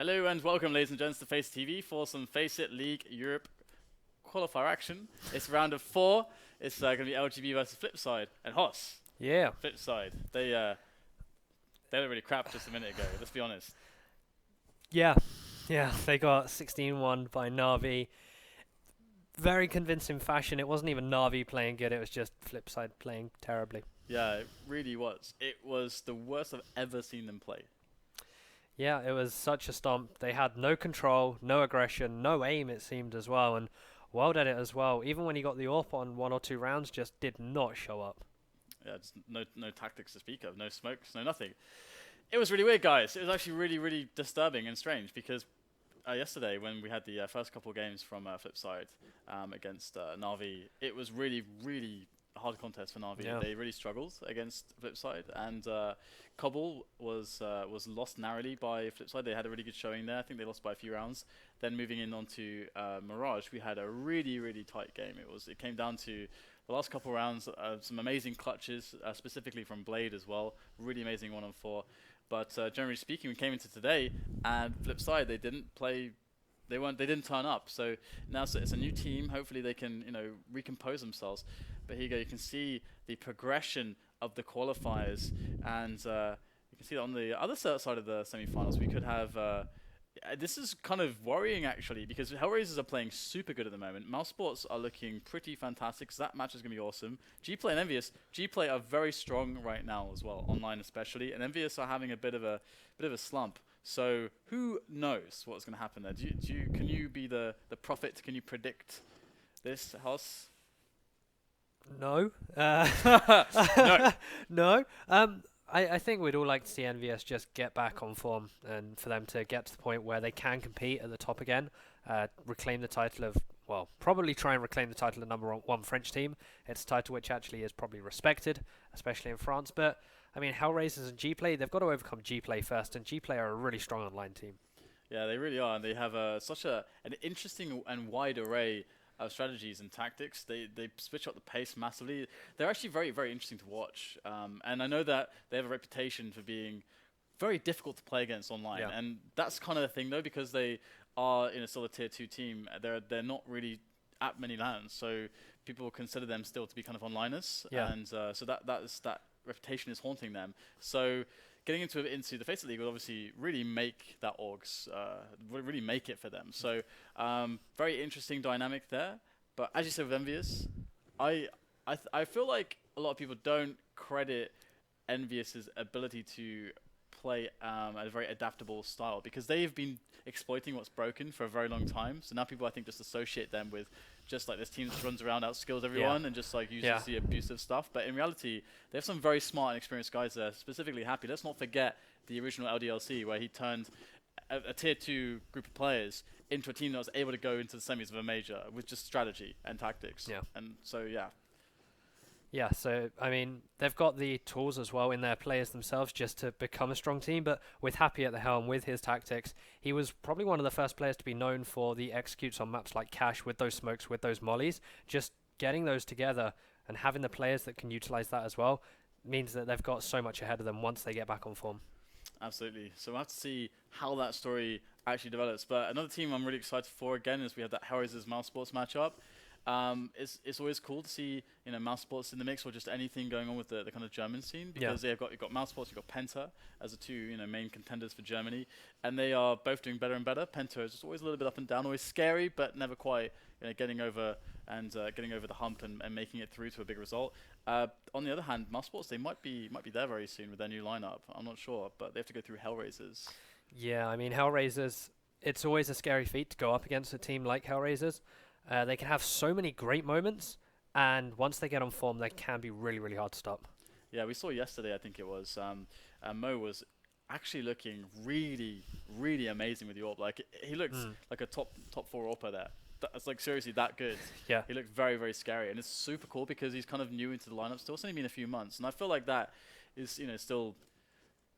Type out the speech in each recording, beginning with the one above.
Hello and welcome, ladies and gents, to Face TV for some Face It League Europe qualifier action. It's round of 4. It's going to be LGB versus Flipside and Hoss. Yeah. Flipside. They looked really crap just a minute ago. Let's be honest. Yeah. Yeah. They got 16-1 by Na'Vi. Very convincing fashion. It wasn't even Na'Vi playing good. It was just Flipside playing terribly. Yeah, it really was. It was the worst I've ever seen them play. Yeah, it was such a stomp. They had no control, no aggression, no aim, it seemed, as well. And Wild at it as well. Even when he got the AWP on 1 or 2 rounds, just did not show up. Yeah, just no tactics to speak of, no smokes, no nothing. It was really weird, guys. It was actually really disturbing and strange because yesterday when we had the first couple of games from Flipside against Na'Vi, it was really a hard contest for Na'Vi. Yeah. They really struggled against Flipside, and Cobble was lost narrowly by Flipside. They had a really good showing there. I think they lost by a few rounds. Then moving in onto Mirage, we had a really tight game. It came down to the last couple of rounds, some amazing clutches, specifically from Blade as well. Really amazing 1-on-4. But generally speaking, we came into today, and Flipside, they didn't play. They didn't turn up. So now it's a new team. Hopefully they can recompose themselves. But here you go. You can see the progression of the qualifiers, and you can see that on the other side of the semi-finals, we could have. This is kind of worrying actually, because Hellraisers are playing super good at the moment. Mousesports are looking pretty fantastic, so that match is going to be awesome. Gplay and Envious, Gplay are very strong right now as well, online especially, and Envious are having a bit of a slump. So who knows what's going to happen there? Can you be the prophet? Can you predict this, Hoss? No. No. No. I think we'd all like to see NVS just get back on form and for them to get to the point where they can compete at the top again, reclaim the title of, well, probably try and reclaim the title of #1 French team. It's a title which actually is probably respected, especially in France. But, I mean, Hellraisers and Gplay, they've got to overcome Gplay first, and Gplay are a really strong online team. Yeah, they really are, and they have such an interesting and wide array of strategies and tactics. They switch up the pace massively. They're actually very interesting to watch. And I know that they have a reputation for being very difficult to play against online. Yeah. And that's kind of the thing though, because they are in a still a tier 2 team. They're not really at many lands, so people consider them still to be kind of onliners. Yeah. And so that reputation is haunting them. So getting into the Face It League will obviously really make that orgs, really make it for them. So very interesting dynamic there. But as you said with Envious, I feel like a lot of people don't credit Envious's ability to play a very adaptable style, because they've been exploiting what's broken for a very long time. So now people, I think, just associate them with just like this team that runs around, outskills everyone, and just like uses the abusive stuff. But in reality, they have some very smart and experienced guys there, specifically Happy. Let's not forget the original LDLC, where he turned a tier 2 group of players into a team that was able to go into the semis of a major with just strategy and tactics. Yeah. And so, yeah. Yeah, so, I mean, they've got the tools as well in their players themselves just to become a strong team, but with Happy at the helm, with his tactics, he was probably one of the first players to be known for the executes on maps like Cash with those smokes, with those mollies. Just getting those together and having the players that can utilize that as well means that they've got so much ahead of them once they get back on form. Absolutely. So we'll have to see how that story actually develops. But another team I'm really excited for, again, is we have that Hellraisers Mousesports matchup. It's always cool to see Mousesports in the mix, or just anything going on with the kind of German scene, because you've got Mousesports, you've got Penta as the two main contenders for Germany, and they are both doing better and better. Penta is just always a little bit up and down, always scary, but never quite getting over the hump and making it through to a big result. On the other hand, Mousesports, they might be there very soon with their new lineup. I'm not sure, but they have to go through Hellraisers. Yeah, I mean, Hellraisers, it's always a scary feat to go up against a team like Hellraisers. They can have so many great moments, and once they get on form, they can be really hard to stop. Yeah, we saw yesterday, I think it was, Mo was actually looking really amazing with the AWP. Like, he looks like a top 4 AWPer there. That's like seriously that good. Yeah. He looked very scary, and it's super cool because he's kind of new into the lineup still. It's only been a few months, and I feel like that is still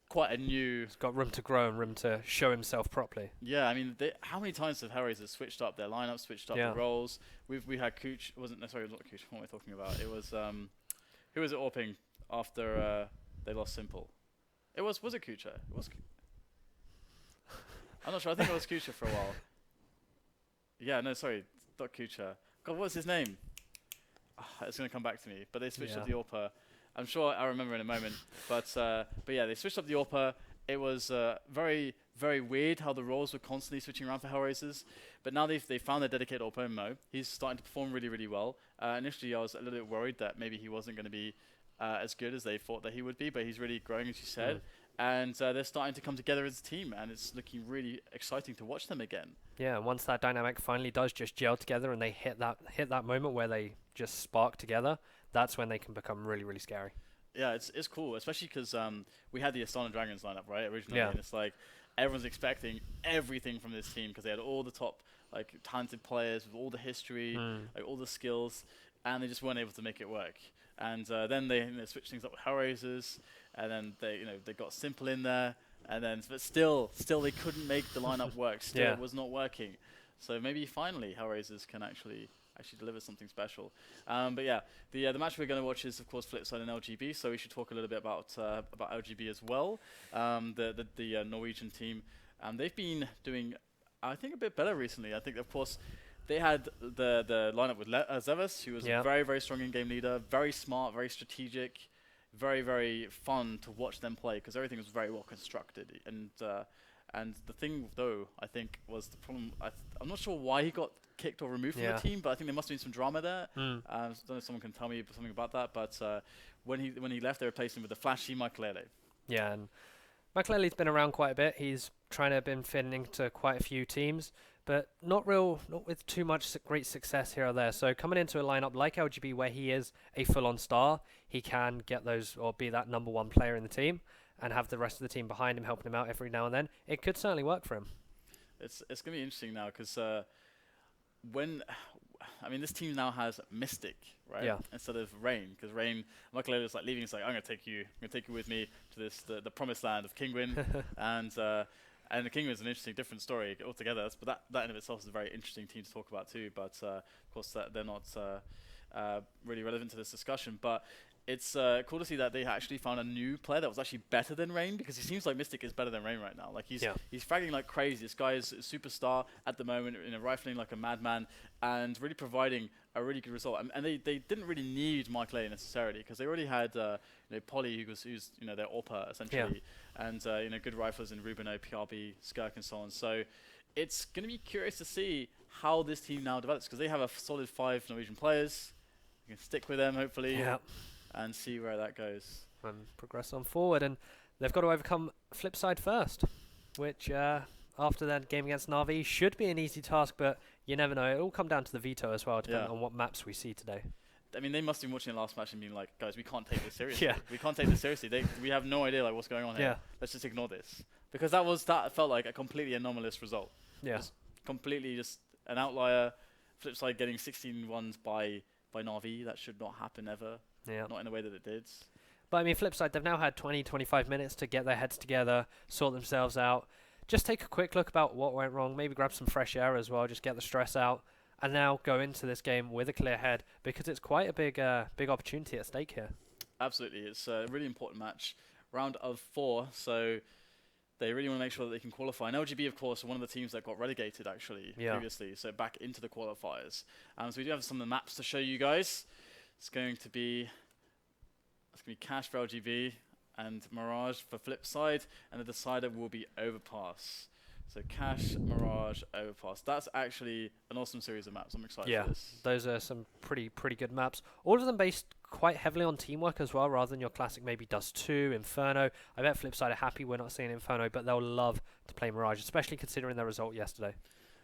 quite a new. He's got room to grow and room to show himself properly. Yeah, I mean, how many times have Hellraisers switched up their lineup, switched up the roles? We had Cooch. Not Cooch. What am I talking about? It was who was it AWPing after they lost Simple? Was it Cooch? It was. I'm not sure. I think it was Kucha for a while. Yeah, no, sorry, not Kucha. God, what's his name? It's going to come back to me. But they switched up the AWPer. I'm sure I remember in a moment. But yeah, they switched up the AWPer. It was very, very weird how the roles were constantly switching around for Hellraisers. But now they found their dedicated AWPer in Mo. He's starting to perform really, really well. Initially, I was a little bit worried that maybe he wasn't going to be as good as they thought that he would be. But he's really growing, as you said. And they're starting to come together as a team. And it's looking really exciting to watch them again. Yeah, and once that dynamic finally does just gel together and they hit that moment where they just spark together, that's when they can become really, really scary. Yeah, it's cool, especially because we had the Astana Dragons lineup, right, originally, and it's like everyone's expecting everything from this team because they had all the top, like, talented players with all the history, like all the skills, and they just weren't able to make it work. And then they switched things up with Hellraisers, and then they got Simple in there, and then but still they couldn't make the lineup work. Still, it was not working. So maybe finally Hellraisers can actually deliver something special. But yeah, the match we're going to watch is of course Flipside and LGB. So we should talk a little bit about LGB as well. The Norwegian team, they've been doing, I think, a bit better recently. I think of course they had the lineup with Zevis, who was a very, very strong in-game leader, very smart, very strategic, very, very fun to watch them play because everything was very well constructed. And the thing, though, I think was the problem. I'm not sure why he got kicked or removed from the team, but I think there must have been some drama there. I don't know if someone can tell me something about that. But when he left, they replaced him with the flashy Makelele. Yeah, and Makelele's been around quite a bit. He's been fitting into quite a few teams, but not with too much great success here or there. So coming into a lineup like LGB where he is a full-on star, he can get those or be that number one player in the team and have the rest of the team behind him helping him out every now and then. It could certainly work for him. It's going to be interesting now because this team now has Mystic, right? Yeah. Instead of Rain, because Rain, Makelele was like leaving. It's like, I'm going to take you with me to the promised land of Kingwin, and the Kingwin's an interesting, different story altogether. But that in of itself is a very interesting team to talk about too. But of course, they're not really relevant to this discussion. But it's cool to see that they actually found a new player that was actually better than Rain, because he seems like Mystic is better than Rain right now. Like he's fragging like crazy. This guy is a superstar at the moment, rifling like a madman, and really providing a really good result. And they didn't really need Makelele necessarily because they already had Polly, who's their AWPer essentially, and good riflers in Rubino, PRB, Skirk, and so on. So it's going to be curious to see how this team now develops because they have a solid 5 Norwegian players. You can stick with them hopefully. Yeah. And see where that goes. And progress on forward. And they've got to overcome Flipside first, which after that game against Na'Vi should be an easy task, but you never know. It'll come down to the veto as well, depending on what maps we see today. I mean, they must have been watching the last match and being like, guys, we can't take this seriously. We can't take this seriously. We have no idea what's going on here. Let's just ignore this. Because that felt like a completely anomalous result. Yeah. Just completely just an outlier. Flipside getting 16 ones by Na'Vi. That should not happen ever. Yeah. Not in the way that it did. But I mean, Flipside, they've now had 20-25 minutes to get their heads together, sort themselves out. Just take a quick look about what went wrong, maybe grab some fresh air as well, just get the stress out, and now go into this game with a clear head, because it's quite a big opportunity at stake here. Absolutely. It's a really important match. Round of 4, so they really want to make sure that they can qualify. And LGB, of course, are one of the teams that got relegated, actually, previously, so back into the qualifiers. So we do have some of the maps to show you guys. It's going to be Cash for LGB and Mirage for Flipside, and the decider will be Overpass. So Cash, Mirage, Overpass. That's actually an awesome series of maps. I'm excited for this. Those are some pretty good maps. All of them based quite heavily on teamwork as well, rather than your classic maybe Dust 2, Inferno. I bet Flipside are happy we're not seeing Inferno, but they'll love to play Mirage, especially considering their result yesterday.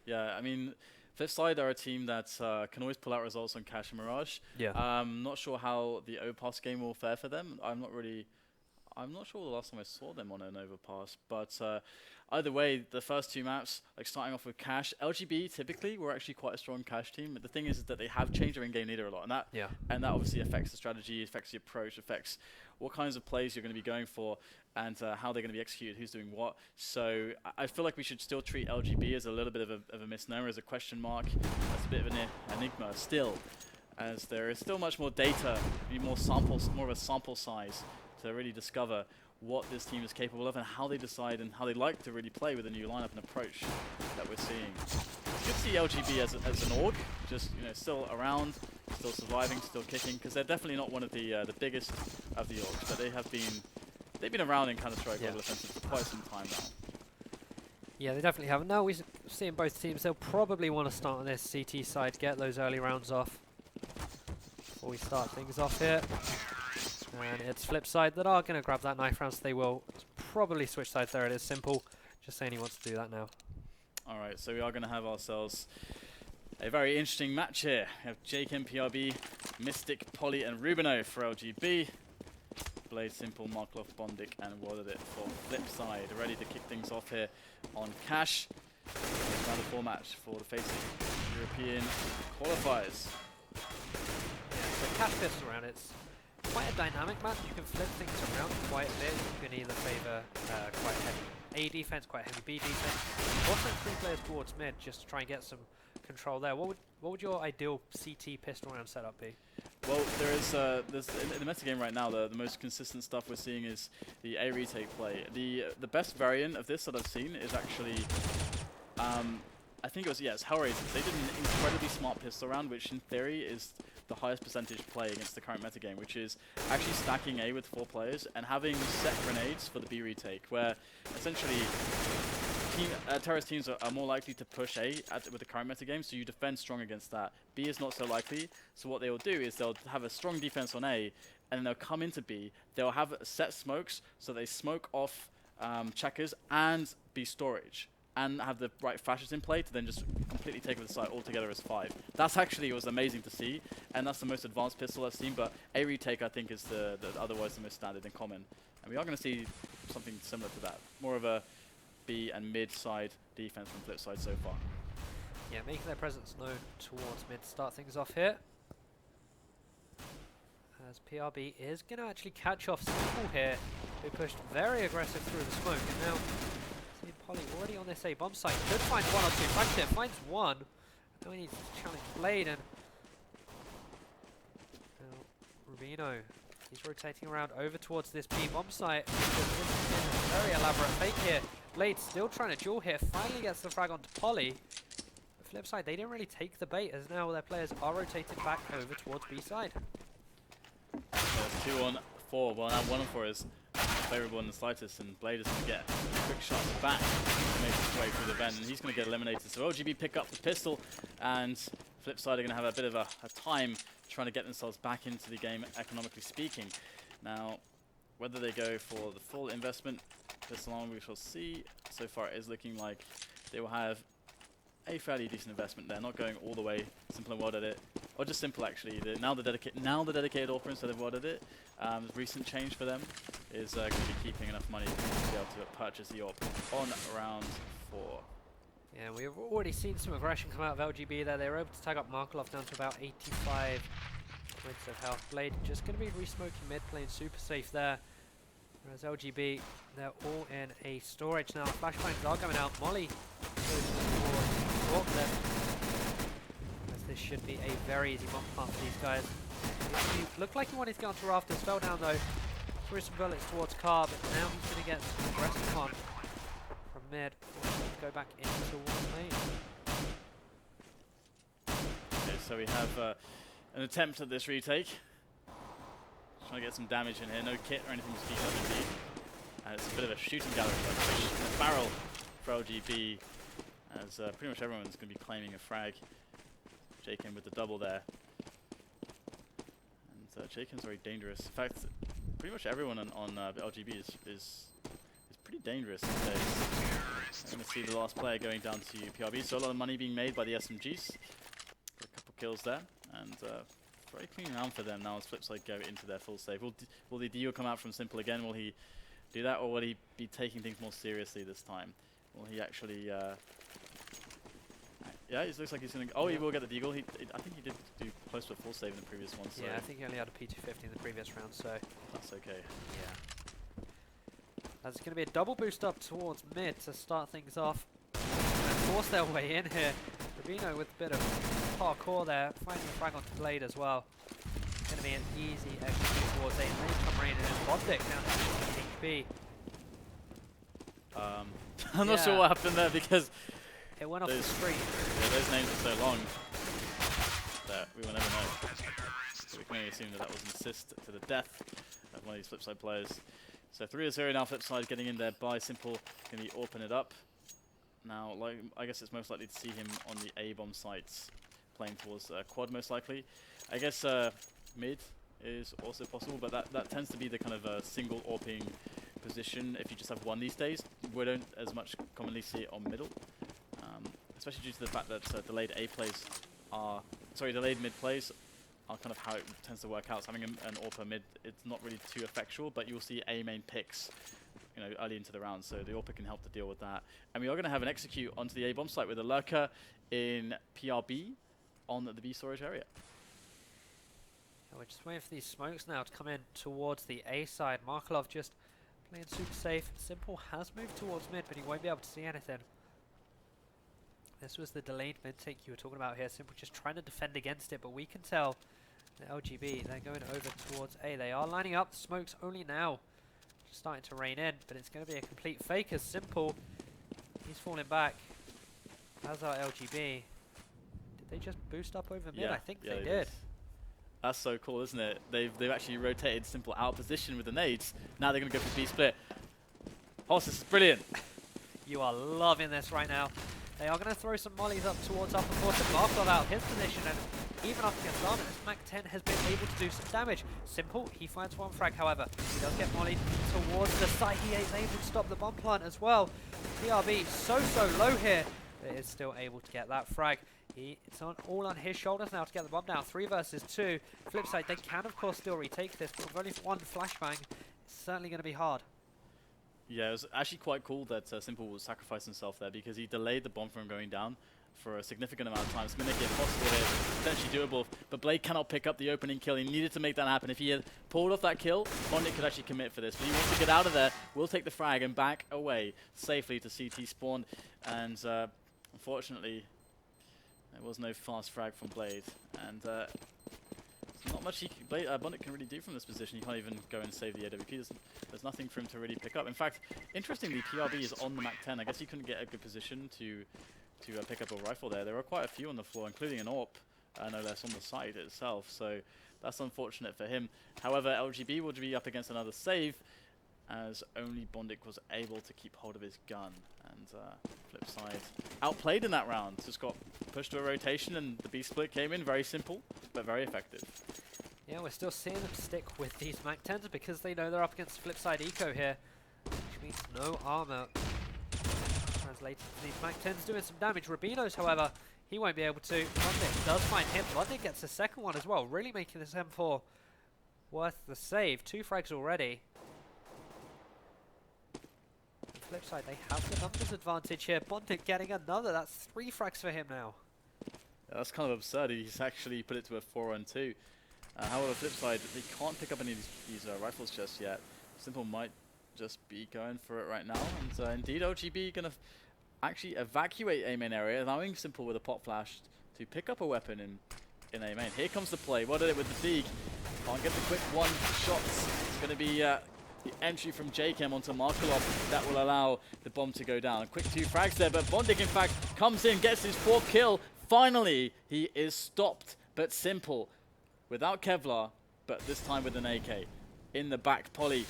Yeah, I mean, Flipside are a team that can always pull out results on Cash and Mirage. Not sure how the Overpass game will fare for them. I'm not sure the last time I saw them on an Overpass, but either way, the first 2 maps, like starting off with Cash, LGB typically were actually quite a strong Cash team. But the thing is that they have changed their in-game leader a lot, and that obviously affects the strategy, affects the approach, affects what kinds of plays you're going to be going for, and how they're going to be executed, who's doing what. So I feel like we should still treat LGB as a little bit of a misnomer, as a question mark, as a bit of an enigma still, as there is still much more data, more of a sample size to really discover what this team is capable of and how they decide and how they like to really play with a new lineup and approach that we're seeing. It's good to see LGB as an org, just still around, still surviving, still kicking, because they're definitely not one of the biggest of the orgs, but they've been around in Counter-Strike Global Offensive for quite some time now. Yeah, they definitely have. Now we're seeing both teams. They'll probably want to start on this CT side, get those early rounds off before we start things off here. And it's Flipside that are going to grab that knife round, so they will probably switch sides there. It is Simple. Just saying he wants to do that now. All right, so we are going to have ourselves a very interesting match here. We have Jake PRB, Mystic, Polly, and Rubino for LGB. Blade, Simple, Markloff, Bondic, and Warded for Flipside. Ready to kick things off here on Cash. Round of 4 match for the facing European qualifiers. Yeah, so Cash pistol round, it's quite a dynamic match. You can flip things around quite a bit. You can either favour quite heavy A defense, quite heavy B defense. Also 3 players towards mid just to try and get some control there. What would your ideal CT pistol round setup be? Well, there's in the metagame right now, the most consistent stuff we're seeing is the A retake play. The best variant of this that I've seen is actually, I think it's Hellraiser. They did an incredibly smart pistol round, which in theory is the highest percentage play against the current metagame, which is actually stacking A with 4 players and having set grenades for the B retake, where essentially terrorist teams are more likely to push A with the current metagame, so you defend strong against that. B is not so likely, so what they will do is they'll have a strong defense on A, and then they'll come into B. They'll have set smokes, so they smoke off checkers and B storage, and have the right flashes in play to then just completely take over the site altogether as 5. That's actually was amazing to see, and that's the most advanced pistol I've seen, but A retake I think is the otherwise the most standard and common. And we are going to see something similar to that. More of a B and mid side defense from Flipside so far. Yeah, making their presence known towards mid to start things off here. As PRB is going to actually catch off Simple here, who pushed very aggressive through the smoke. And now, see Polly already on this A bomb site. Could find 1 or 2 frags here, finds 1. Now he needs to challenge Blade, and now Rubino. He's rotating around over towards this B bomb site. Very elaborate fake here. Blade still trying to duel here. Finally gets the frag onto Polly. But Flipside, they didn't really take the bait, as now their players are rotated back over towards B side. So 2 on 4. Well, now 1 on 4 is favourable in the slightest, and Blade is going to get quick shots back to make his way through the vent, and he's going to get eliminated. So LGB pick up the pistol, and Flipside are going to have a bit of a time trying to get themselves back into the game, economically speaking. Now, whether they go for the full investment pistol on, we shall see. So far, it is looking like they will have a fairly decent investment there, not going all the way Simple and World Edit, or just Simple actually. Now the dedicated offer instead of World Edit. Recent change for them is going to be keeping enough money to be able to purchase the AWP on round 4. Yeah, we've already seen some aggression come out of LGB there. They were able to tag up Markloff down to about 85 points of health. Blade just going to be re-smoking mid, playing super safe there. Whereas LGB, they're all in a storage now. Flashbangs are coming out. Molly goes towards Walk there. As this should be a very easy bomb plant for these guys. He looked like he wanted to get onto Rafters, fell down though. Threw some bullets towards Carb, and now he's going to get some aggressive on from mid. Go back in towards main. Okay, so we have an attempt at this retake. Trying to get some damage in here. No kit or anything to speak of indeed. And it's a bit of a shooting gallery in the barrel for LGB, as pretty much everyone's going to be claiming a frag. Jaken with the double there. And Jaken's very dangerous. In fact, pretty much everyone on LGB is pretty dangerous these days. I'm going to see the last player going down to PRB, so a lot of money being made by the SMGs. A couple kills there, and very clean round for them now as Flipside go into their full save. Will the deal come out from Simple again? Will he do that, or will he be taking things more seriously this time? Will he actually... yeah, it looks like he's going to... Oh, he will get the deagle. I think he did do close to a full save in the previous one. So yeah, I think he only had a P250 in the previous round, so... That's okay. Yeah. That's going to be a double boost up towards mid to start things off. And force their way in here. Rubino with a bit of parkour there, finding the frag onto Blade as well. going to be an easy execute towards A. And they come raining in. Bondik down to HP. I'm not sure what happened there because it went off the screen. Yeah, those names are so long that we will never know. So we can only assume that that was an assist to the death of one of these Flipside players. So 3-0 now, Flipside getting in there by Simple, going to open it up. Now, I guess it's most likely to see him on the A-bomb sites, playing towards quad most likely. I guess mid is also possible, but that tends to be the kind of single AWPing position if you just have one these days. We don't as much commonly see it on middle, especially due to the fact that delayed delayed mid plays are kind of how it tends to work out. So having an AWPer mid, it's not really too effectual, but you'll see A main picks, you know, early into the round, so the AWPer can help to deal with that. And we are going to have an execute onto the A-bomb site with a lurker in PRB on the B storage area. We're just waiting for these smokes now to come in towards the A side. Markelov just playing super safe. Simple has moved towards mid, but he won't be able to see anything. This was the delayed mid take you were talking about here. Simple just trying to defend against it, but we can tell the LGB, they're going over towards A. They are lining up. The smokes only now just starting to rain in, but it's going to be a complete fake as Simple. He's falling back. As our LGB. Did they just boost up over mid? Yeah, I think they did. That's so cool, isn't it? They've actually rotated Simple out of position with the nades. Now they're going to go for B split. Hoss, this is brilliant. You are loving this right now. They are going to throw some mollies up towards upper quarter. Markelov out of his position, and even up against Armin, this MAC-10 has been able to do some damage. Simple, he finds one frag, however. He does get mollied towards the site. He is able to stop the bomb plant as well. PRB so low here, but is still able to get that frag. It's all on his shoulders now to get the bomb down. 3 versus 2. Flipside, they can of course still retake this, but with only one flashbang, it's certainly going to be hard. Yeah, it was actually quite cool that Simple will sacrifice himself there because he delayed the bomb from going down for a significant amount of time. It's going to make it possible here, potentially doable. But Blade cannot pick up the opening kill. He needed to make that happen. If he had pulled off that kill, Bondik could actually commit for this. But he wants to get out of there, will take the frag and back away safely to CT spawn. And unfortunately, there was no fast frag from Blade. And not much Bondik can really do from this position. He can't even go and save the AWP. There's nothing for him to really pick up. In fact, interestingly, PRB is on the MAC-10. I guess he couldn't get a good position to pick up a rifle there. There were quite a few on the floor, including an AWP, no less on the site itself. So that's unfortunate for him. However, LGB will be up against another save, as only Bondik was able to keep hold of his gun. And Flipside outplayed in that round. Just got pushed to a rotation and the B split came in. Very simple, but very effective. Yeah, we're still seeing them stick with these MAC-10s because they know they're up against Flipside Eco here, which means no armor. Translated to these MAC-10s doing some damage. Rubinos, however, he won't be able to. Bondik does find him. Bondik gets the second one as well, really making this M4 worth the save. 2 frags already. Flipside, they have the numbers advantage here. Bondik getting another. That's 3 frags for him now. Yeah, that's kind of absurd. He's actually put it to a 4-on-2. However, Flipside, they can't pick up any of these rifles just yet. Simple might just be going for it right now. And indeed, LGB going to actually evacuate A main area, allowing Simple with a pop flash to pick up a weapon in A main. Here comes the play. What did it with the Deeg? Can't get the quick one shots. It's going to be the entry from JChem onto Markelov that will allow the bomb to go down. Quick 2 frags there, but Bondik in fact comes in, gets his 4th kill. Finally, he is stopped, but Simple without Kevlar, but this time with an AK in the back. Poly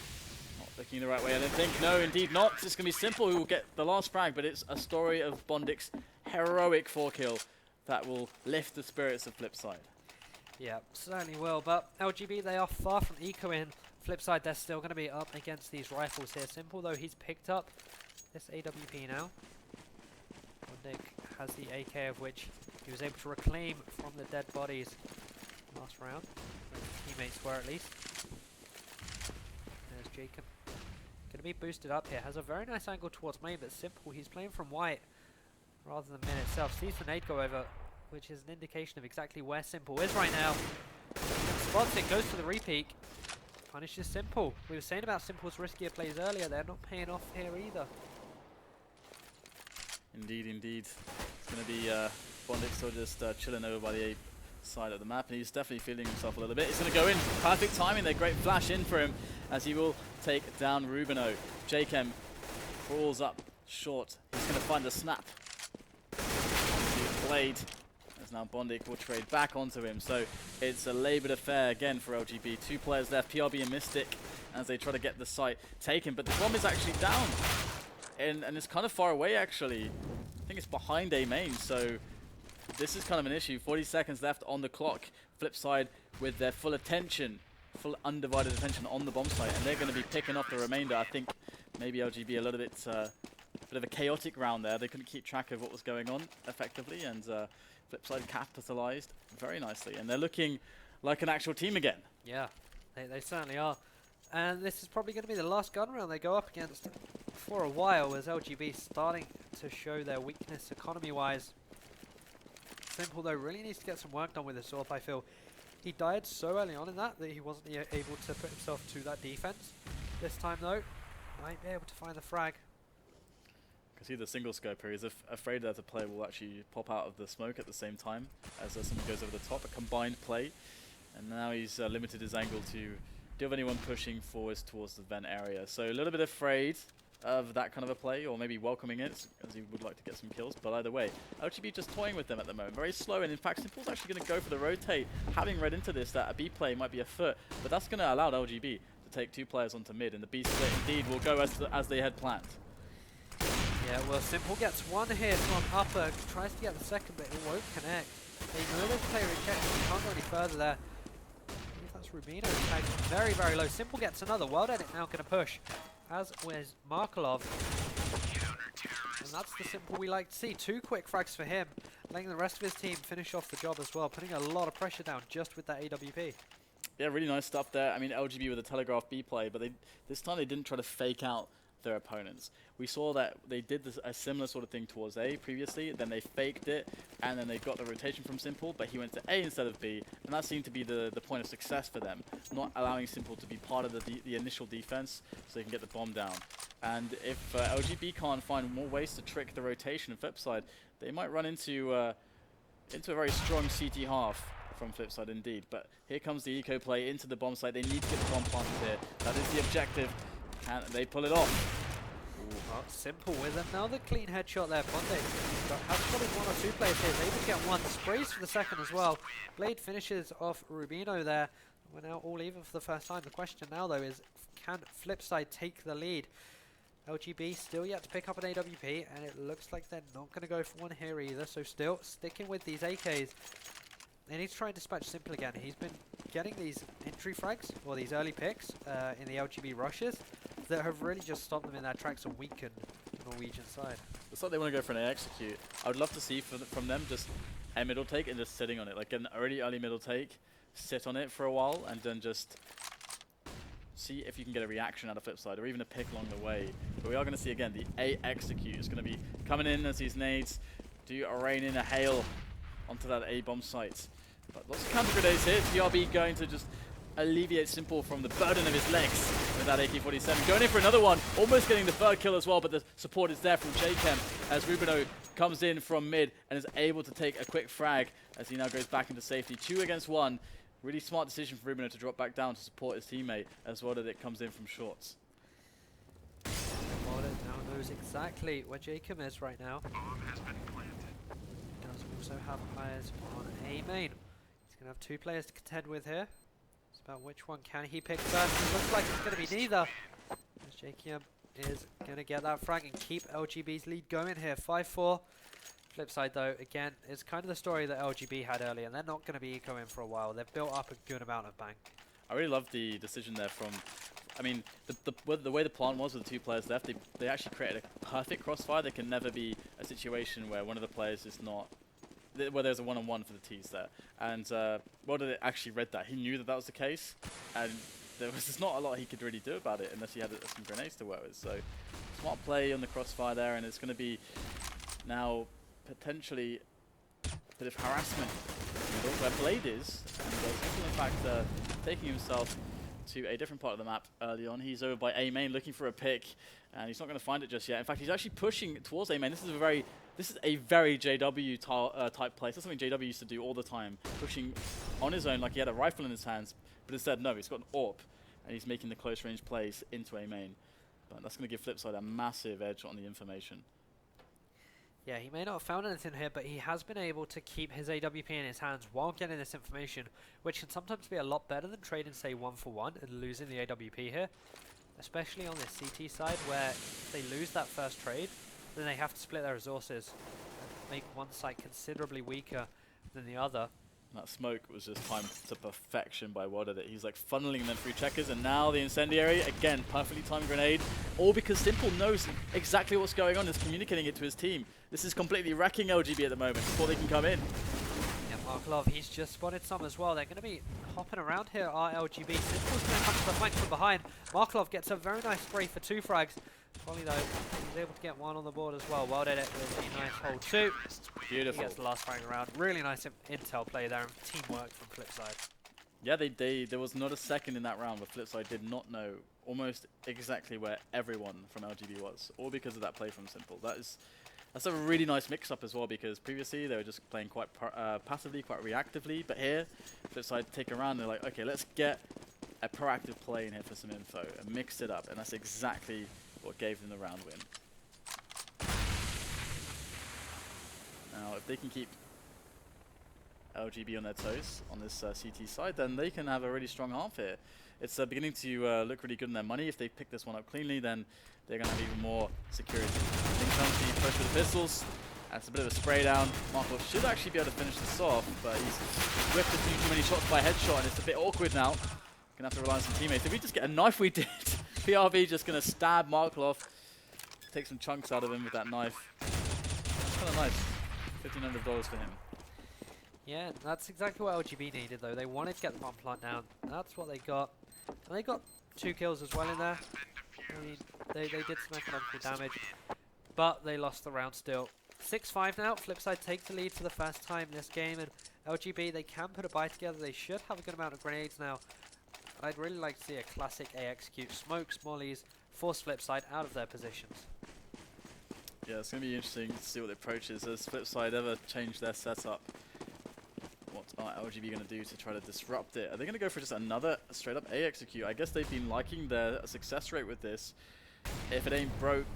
not looking the right way, I don't think. No, indeed not. It's going to be Simple who will get the last frag, but it's a story of Bondik's heroic 4 kill that will lift the spirits of Flipside. Yeah, certainly will, but LGB, they are far from eco in. Flipside, they're still going to be up against these rifles here. Simple, though, he's picked up this AWP now. Bondik has the AK, of which he was able to reclaim from the dead bodies last round. Where his teammates were, at least. There's Jacob. Going to be boosted up here. Has a very nice angle towards main, but Simple, he's playing from white rather than mid itself. Sees the nade go over, which is an indication of exactly where Simple is right now. Spots it, goes for the repeat. Punishes Simple. We were saying about Simple's riskier plays earlier. They're not paying off here either. Indeed, indeed. It's going to be Bondik still just chilling over by the A side of the map, and he's definitely feeling himself a little bit. He's going to go in. Perfect timing there. Great flash in for him as he will take down Rubino. Jachem crawls up short. He's going to find the snap. Blade. As now Bondik will trade back onto him. So it's a laboured affair again for LGB. 2 players left, PRB and Mystic, as they try to get the site taken. But the bomb is actually down. And it's kind of far away, actually. I think it's behind A main, so this is kind of an issue. 40 seconds left on the clock. Flipside with their full attention, full undivided attention on the bomb site, and they're going to be picking off the remainder. I think maybe LGB a little bit, bit of a chaotic round there. They couldn't keep track of what was going on effectively, and Flipside capitalized very nicely, and they're looking like an actual team again. Yeah, they certainly are. And this is probably going to be the last gun round they go up against for a while, as LGB starting to show their weakness economy-wise. Simple, though, really needs to get some work done with his AWP, I feel. He died so early on in that he wasn't able to put himself to that defense. This time, though, might be able to find the frag. You can see the single scope here. He's afraid that the player will actually pop out of the smoke at the same time as someone goes over the top. A combined play. And now he's limited his angle to deal with anyone pushing forwards towards the vent area. So a little bit afraid of that kind of a play, or maybe welcoming it, as he would like to get some kills. But either way, LGB just toying with them at the moment. Very slow, and in fact, Simple's actually going to go for the rotate, having read into this that a B play might be afoot. But that's going to allow LGB to take 2 players onto mid, and the B split indeed will go as they had planned. Yeah, well, Simple gets one hit from upper, tries to get the second, but it won't connect. They know this player rejected, he can't go any further there. I believe that's Rubino, tagged very, very low. Simple gets another. World Edit now going to push, as was Markelov. And that's the Simple we like to see. 2 quick frags for him, letting the rest of his team finish off the job as well, putting a lot of pressure down just with that AWP. Yeah, really nice stuff there. I mean, LGB with a telegraph B play, but this time they didn't try to fake out their opponents. We saw that they did a similar sort of thing towards A previously, then they faked it, and then they got the rotation from Simple, but he went to A instead of B, and that seemed to be the point of success for them, not allowing Simple to be part of the initial defense so they can get the bomb down. And if LGB can't find more ways to trick the rotation of Flipside, they might run into a very strong CT half from Flipside indeed. But here comes the eco play into the bomb site. They need to get the bomb planted here. That is the objective. Can they pull it off? Well, Simple with another clean headshot there. Bondik has spotted 1 or 2 players here. Is able to get 1. Sprays for the second as well. Blade finishes off Rubino there. We're now all even for the first time. The question now, though, is can Flipside take the lead? LGB still yet to pick up an AWP, and it looks like they're not going to go for one here either. So still sticking with these AKs. They need to try and dispatch Simple again. He's been getting these entry frags, or these early picks, in the LGB rushes that have really just stopped them in their tracks and weakened the Norwegian side. It's like they want to go for an execute. I would love to see from them just a middle take and just sitting on it. Like an early middle take, sit on it for a while, and then just see if you can get a reaction out of Flipside, or even a pick along the way. But we are going to see again, the A execute is going to be coming in as these nades do rain in a hail onto that A bomb site. But lots of counter grenades here. PRB going to just alleviate Simple from the burden of his legs with that AK-47. Going in for another one, almost getting the 3rd kill as well, but the support is there from Jachem as Rubino comes in from mid and is able to take a quick frag as he now goes back into safety. 2 against 1. Really smart decision for Rubino to drop back down to support his teammate as well as it comes in from shorts. Walden now knows exactly where Jachem is right now. He does also have eyes on A main. He's going to have 2 players to contend with here. It's about which one can he pick first. It looks like it's going to be neither. As Jachem is going to get that frag and keep LGB's lead going here. 5-4. Flipside, though, again, it's kind of the story that LGB had earlier, and they're not going to be ecoing for a while. They've built up a good amount of bank. I really love the decision there from, I mean, the way the plant was with the 2 players left, they actually created a perfect crossfire. There can never be a situation where one of the players is not, where there's a one-on-one for the T's there. And World actually read that. He knew that was the case, and there was just not a lot he could really do about it unless he had some grenades to work with. So smart play on the crossfire there, and it's going to be now potentially a bit of harassment where Blade is, and Simple in fact taking himself to a different part of the map early on. He's over by A main looking for a pick, and he's not going to find it just yet. In fact, he's actually pushing towards A main. This is a very JW type place. That's something JW used to do all the time, pushing on his own like he had a rifle in his hands, but instead, no, he's got an AWP, and he's making the close range plays into A main. But that's going to give Flipside a massive edge on the information. Yeah, he may not have found anything here, but he has been able to keep his AWP in his hands while getting this information, which can sometimes be a lot better than trading, say, 1-for-1 and losing the AWP here, especially on this CT side, where if they lose that first trade, then they have to split their resources and make one side considerably weaker than the other. That smoke was just timed to perfection by WODA. He's like funneling them through checkers, and now the incendiary, again, perfectly timed grenade, all because Simple knows exactly what's going on and is communicating it to his team. This is completely wrecking LGB at the moment before they can come in. Yeah, Marklov, he's just spotted some as well. They're going to be hopping around here, our LGB. Simple's going to come to the flank from behind. Marklov gets a very nice spray for 2 frags. Probably though, he's able to get 1 on the board as well. Well did it with a nice hold 2. Beautiful. He gets the last frag around. Really nice intel play there and teamwork from Flipside. Yeah, there was not a second in that round where Flipside did not know almost exactly where everyone from LGB was, all because of that play from Simple. That's a really nice mix-up as well, because previously they were just playing quite passively, quite reactively, but here, Flipside take a round, they're like, okay, let's get a proactive play in here for some info, and mix it up, and that's exactly what gave them the round win. Now, if they can keep LGB on their toes on this CT side, then they can have a really strong half here. It's beginning to look really good in their money. If they pick this one up cleanly, then they're going to have even more security. In comes the push with the pistols. That's a bit of a spray down. Markov should actually be able to finish this off, but he's whipped a few too many shots by headshot, and it's a bit awkward now. Gonna have to rely on some teammates. If we just get a knife, we did. PRV just gonna stab Marklov, take some chunks out of him with that knife. That's kind of nice. $1,500 for him. Yeah, that's exactly what LGB needed though. They wanted to get the bomb plant down. That's what they got. And they got 2 kills as well in there. I mean, they did some economical damage, but they lost the round still. 6-5 now. Flipside take the lead for the first time this game, and LGB, they can put a buy together. They should have a good amount of grenades now. I'd really like to see a classic A execute. Smokes, mollies, force Flipside out of their positions. Yeah, it's going to be interesting to see what the approach is. Has Flipside ever changed their setup? What are LGB going to do to try to disrupt it? Are they going to go for just another straight up A execute? I guess they've been liking their success rate with this. If it ain't broke,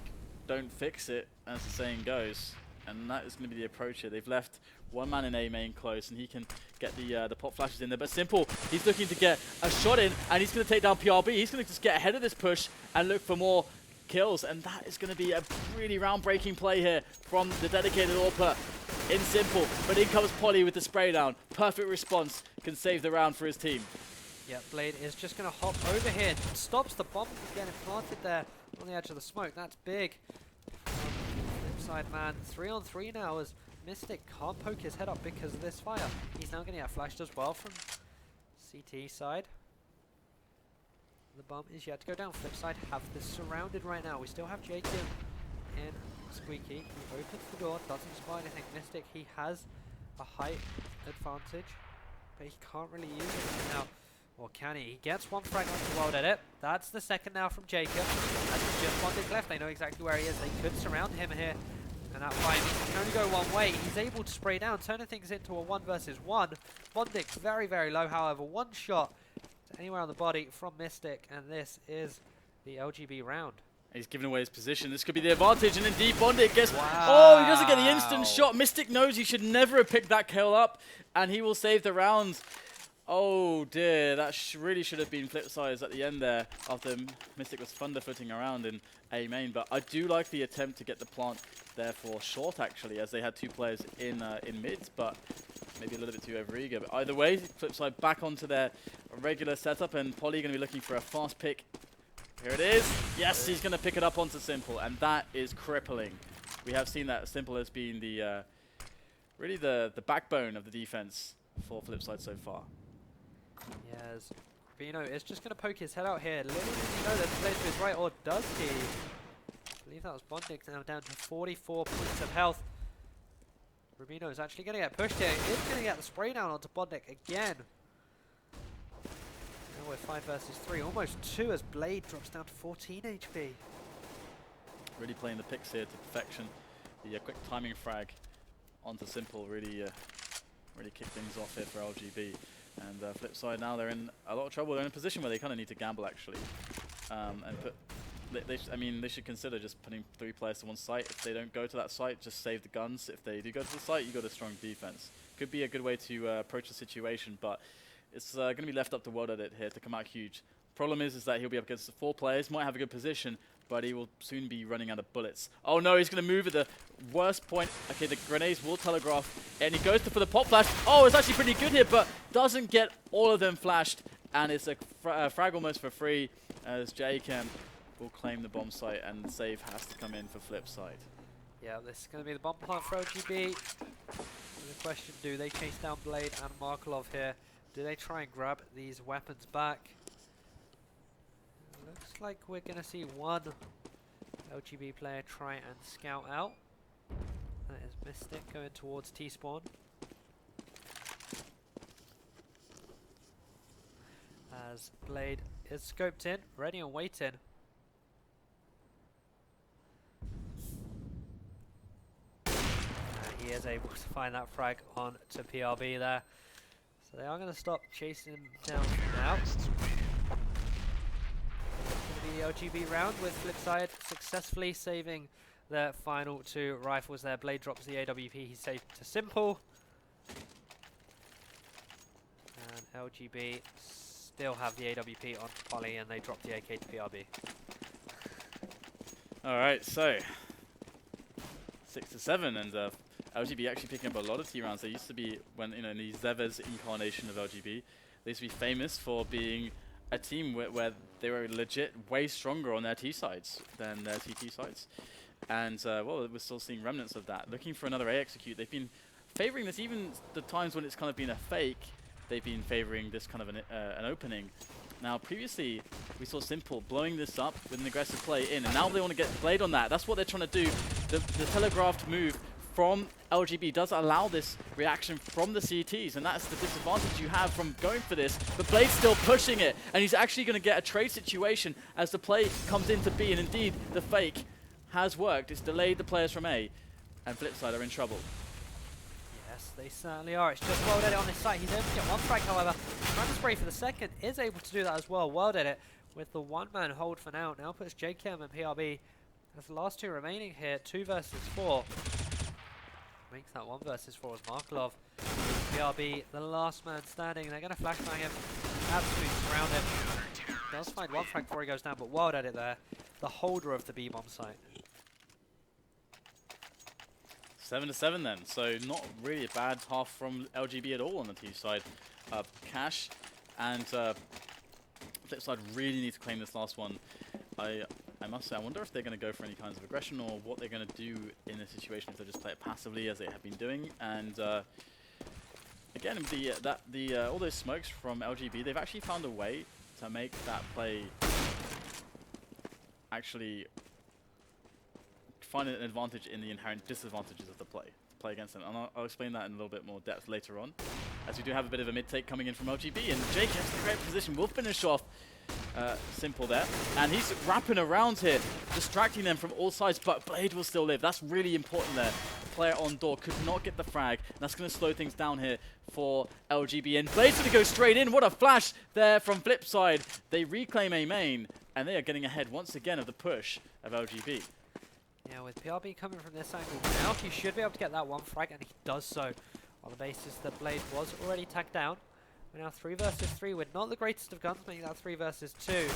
don't fix it, as the saying goes. And that is going to be the approach here. They've left one man in A main close, and he can get the pop flashes in there. But Simple, he's looking to get a shot in, and he's going to take down PRB. He's going to just get ahead of this push and look for more kills. And that is going to be a really round-breaking play here from the dedicated AWPer in Simple. But in comes Polly with the spray down. Perfect response. Can save the round for his team. Yeah, Blade is just going to hop over here. Stops the bomb from getting planted there on the edge of the smoke. That's big. Flipside, man. 3-on-3 now as Mystic can't poke his head up because of this fire. He's now going to get flashed as well from CT side. The bomb is yet to go down. Flipside have this surrounded right now. We still have Jacob and Squeaky. He opens the door, doesn't spot anything. Mystic, he has a height advantage, but he can't really use it right now. Or can he? He gets 1 frag onto World Edit. That's the second now from Jacob. And there's just 1 dick left. They know exactly where he is. They could surround him here. And that fight can only go one way. He's able to spray down, turning things into a 1 versus 1. Bondik's very, very low, however. 1 shot to anywhere on the body from Mystic, and this is the LGB round. He's giving away his position. This could be the advantage, and indeed Bondik gets... Wow. Oh, he doesn't get the instant shot. Mystic knows he should never have picked that kill up, and he will save the round. Oh dear, that really should have been Flipside's at the end there after Mystic was thunderfooting around in A main. But I do like the attempt to get the plant there for short, actually, as they had 2 players in mid, but maybe a little bit too overeager. But either way, Flipside back onto their regular setup, and Polly going to be looking for a fast pick. Here it is. Yes, he's going to pick it up onto Simple, and that is crippling. We have seen that Simple has been the really the backbone of the defense for Flipside so far. Yes, Rubino is just going to poke his head out here. Little does he know that the player to his right, or does he? I believe that was Bondik, now down to 44 points of health. Rubino is actually going to get pushed here. He's going to get the spray down onto Bondik again. Now we're 5 versus 3, almost 2 as Blade drops down to 14 HP. Really playing the picks here to perfection. The quick timing frag onto Simple really kicked things off here for LGB. And flip side, now they're in a lot of trouble. They're in a position where they kind of need to gamble actually, and put. I mean, they should consider just putting 3 players to one site. If they don't go to that site, just save the guns. If they do go to the site, you got a strong defense. Could be a good way to approach the situation, but it's going to be left up to World Edit here to come out huge. Problem is that he'll be up against the 4 players, might have a good position, but he will soon be running out of bullets. Oh no, he's going to move at the worst point. Okay, the grenades will telegraph, and he goes for the pop flash. Oh, it's actually pretty good here, but doesn't get all of them flashed, and it's a frag almost for free as JChem will claim the bomb site, and the save has to come in for flip side. Yeah, this is going to be the bomb plant for LGB. And the question, do they chase down Blade and Markelov here? Do they try and grab these weapons back? Looks like we're going to see one LGB player try and scout out. That is Mystic going towards T-spawn. As Blade is scoped in, ready and waiting. He is able to find that frag on to PRB there. So they are going to stop chasing him down now. It's going to be the LGB round with Flipside successfully saving their final 2 rifles there. Blade drops the AWP, he's saved to Simple. And LGB still have the AWP on Polly, and they drop the AK to PRB. Alright, so 6-7, and LGB actually picking up a lot of T rounds. They used to be, when in the Zevez incarnation of LGB, they used to be famous for being a team where they were legit way stronger on their T sides than their TT sides. And well, we're still seeing remnants of that. Looking for another A execute. They've been favoring this, even the times when it's kind of been a fake, they've been favoring this kind of an opening. Now, previously, we saw Simple blowing this up with an aggressive play in, and now they want to get Blade on that. That's what they're trying to do. The telegraphed move from LGB does allow this reaction from the CTs, and that's the disadvantage you have from going for this. But Blade's still pushing it, and he's actually going to get a trade situation as the play comes into B, and indeed, the fake has worked. It's delayed the players from A, and Flipside are in trouble. Yes, they certainly are. It's just World Edit on this site. He's able to get 1 frag, however. Trying to spray for the second, is able to do that as well. World Edit with the 1-man hold for now. Now puts JChem and PRB as the last 2 remaining here. 2 versus 4. Makes that 1 versus 4 as Markelov. PRB, the last man standing. They're going to flashbang him. Absolutely surround him. Does find 1 frag before he goes down, but World Edit there. The holder of the B-bomb site. 7-7 then, so not really a bad half from LGB at all on the T side. Cash and Flipside really need to claim this last one. I must say, I wonder if they're going to go for any kinds of aggression or what they're going to do in this situation if they just play it passively as they have been doing. And again, all those smokes from LGB, they've actually found a way to make that play actually find an advantage in the inherent disadvantages of the play against them. And I'll explain that in a little bit more depth later on, as we do have a bit of a mid-take coming in from LGB, and Jake has the great position, will finish off Simple there, and he's wrapping around here, distracting them from all sides, but Blade will still live. That's really important there. The player on door could not get the frag, and that's going to slow things down here for LGB, and Blade's going to go straight in. What a flash there from Flipside. They reclaim A main, and they are getting ahead once again of the push of LGB. Yeah, with PRB coming from this angle now, he should be able to get that 1 frag, and he does so on the basis that Blade was already tagged down. We're now 3 versus 3 with not the greatest of guns, making that 3 versus 2. As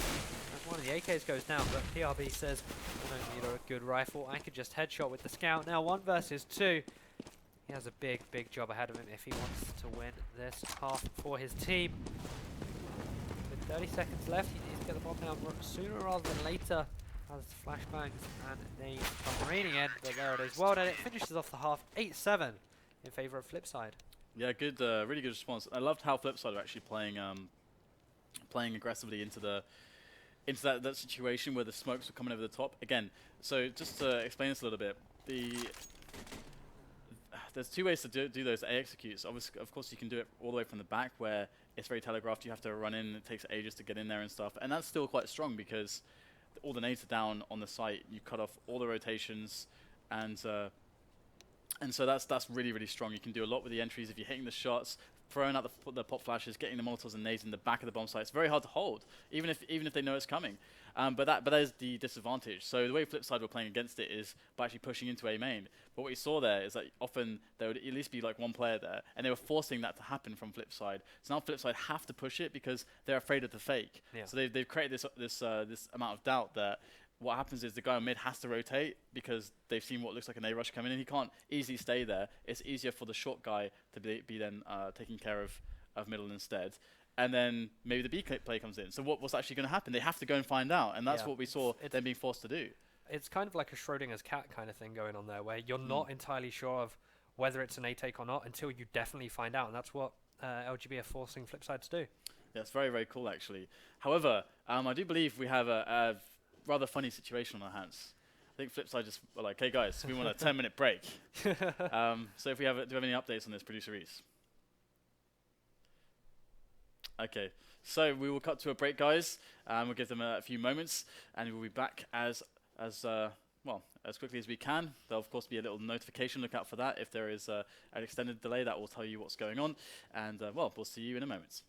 one of the AKs goes down, but PRB says, I don't need a good rifle, I could just headshot with the scout. Now 1 versus 2. He has a big, big job ahead of him if he wants to win this half for his team. With 30 seconds left, he needs to get the bomb down sooner rather than later, as flashbangs and they come raining in, but there it is. World Edit finishes off the half 8-7 in favour of Flipside. Yeah, good, really good response. I loved how Flipside are actually playing aggressively into that situation where the smokes were coming over the top. Again, so just to explain this a little bit, there's 2 ways to do those A executes. Obviously, of course, you can do it all the way from the back where it's very telegraphed. You have to run in, and it takes ages to get in there and stuff, and that's still quite strong because all the nades are down on the site. You cut off all the rotations, and so that's really, really strong. You can do a lot with the entries if you're hitting the shots, throwing out the pop flashes, getting the molotovs and nades in the back of the bomb site. It's very hard to hold, even if they know it's coming. But that is the disadvantage. So the way Flipside were playing against it is by actually pushing into A main. But what you saw there is that often there would at least be like one player there, and they were forcing that to happen from Flipside. So now Flipside have to push it because they're afraid of the fake. Yeah. So they've created this amount of doubt that what happens is the guy on mid has to rotate because they've seen what looks like an A rush coming in. He can't easily stay there. It's easier for the short guy to be then taking care of middle instead. And then maybe the B play comes in. So what's actually going to happen? They have to go and find out. And that's what we saw them being forced to do. It's kind of like a Schrodinger's cat kind of thing going on there, where you're not entirely sure of whether it's an A take or not until you definitely find out. And that's what LGB are forcing Flipside to do. Yeah, it's very, very cool, actually. However, I do believe we have a rather funny situation on our hands. I think Flipside just were like, hey guys, we want a 10-minute break. So if do we have any updates on this, Producer Reese? Okay, so we will cut to a break, guys. We'll give them a few moments, and we'll be back as quickly as we can. There'll of course be a little notification. Look out for that. If there is an extended delay, that will tell you what's going on. And we'll see you in a moment.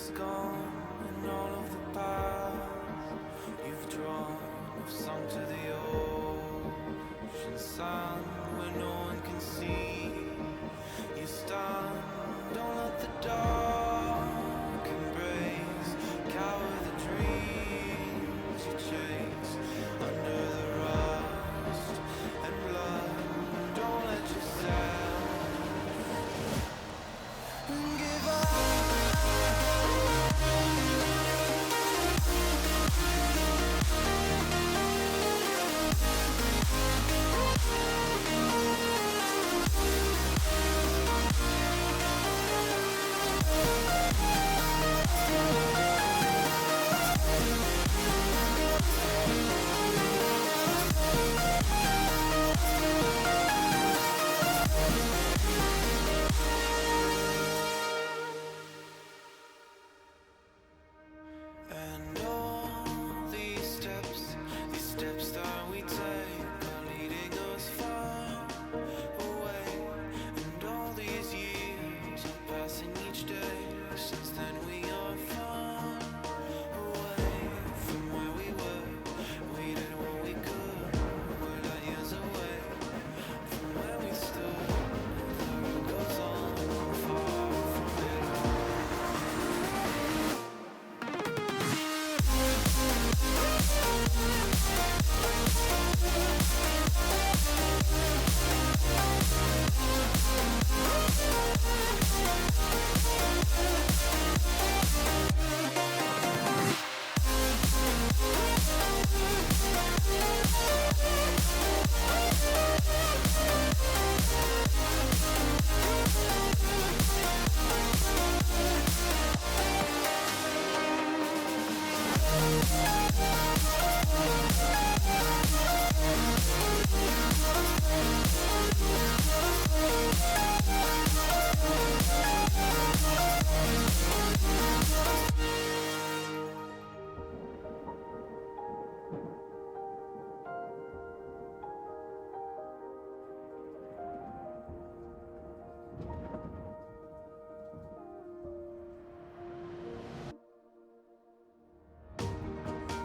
is gone and all of the paths you've drawn have sunk to the ocean sand where no one can see you stand. Don't let the dark embrace, cower the dreams you chase under the rust and blood. Don't let yourself give up. And all these steps that we take are leading us far away. And all these years are passing each day. Since then we are far away from where we were. We did what we could. We're light years away from where we stood. The road goes on far from it all.